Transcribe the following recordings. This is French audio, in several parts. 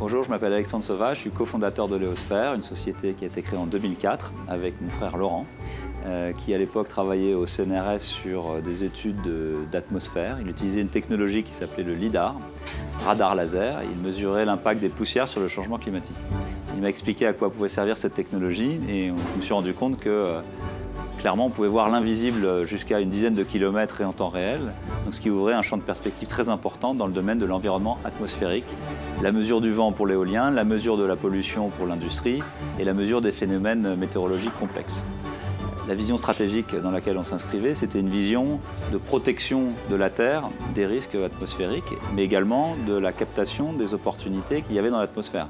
Bonjour, je m'appelle Alexandre Sauvage, je suis cofondateur de Léosphère, une société qui a été créée en 2004 avec mon frère Laurent, qui à l'époque travaillait au CNRS sur des études d'atmosphère. Il utilisait une technologie qui s'appelait le LIDAR, radar laser, et il mesurait l'impact des poussières sur le changement climatique. Il m'a expliqué à quoi pouvait servir cette technologie et je me suis rendu compte que clairement, on pouvait voir l'invisible jusqu'à une dizaine de kilomètres et en temps réel, donc ce qui ouvrait un champ de perspective très important dans le domaine de l'environnement atmosphérique. La mesure du vent pour l'éolien, la mesure de la pollution pour l'industrie et la mesure des phénomènes météorologiques complexes. La vision stratégique dans laquelle on s'inscrivait, c'était une vision de protection de la Terre des risques atmosphériques, mais également de la captation des opportunités qu'il y avait dans l'atmosphère.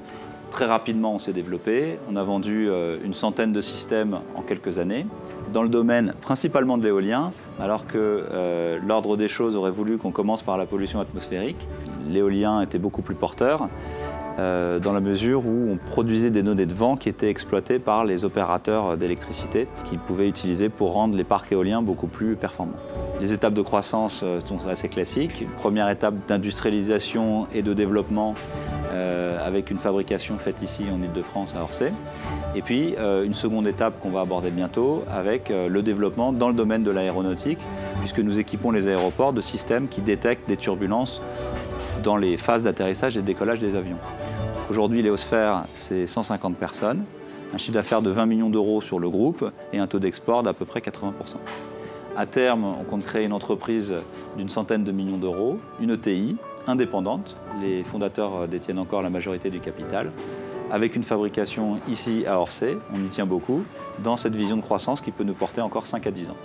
Très rapidement, on s'est développé. On a vendu une centaine de systèmes en quelques années, dans le domaine principalement de l'éolien, alors que l'ordre des choses aurait voulu qu'on commence par la pollution atmosphérique. L'éolien était beaucoup plus porteur, dans la mesure où on produisait des données de vent qui étaient exploitées par les opérateurs d'électricité, qu'ils pouvaient utiliser pour rendre les parcs éoliens beaucoup plus performants. Les étapes de croissance sont assez classiques. Une première étape d'industrialisation et de développement avec une fabrication faite ici en Île-de-France à Orsay. Et puis une seconde étape qu'on va aborder bientôt avec le développement dans le domaine de l'aéronautique, puisque nous équipons les aéroports de systèmes qui détectent des turbulences dans les phases d'atterrissage et de décollage des avions. Aujourd'hui, Léosphère, c'est 150 personnes, un chiffre d'affaires de 20 millions d'euros sur le groupe et un taux d'export d'à peu près 80%. À terme, on compte créer une entreprise d'une centaine de millions d'euros, une ETI indépendante. Les fondateurs détiennent encore la majorité du capital, avec une fabrication ici à Orsay, on y tient beaucoup, dans cette vision de croissance qui peut nous porter encore 5 à 10 ans.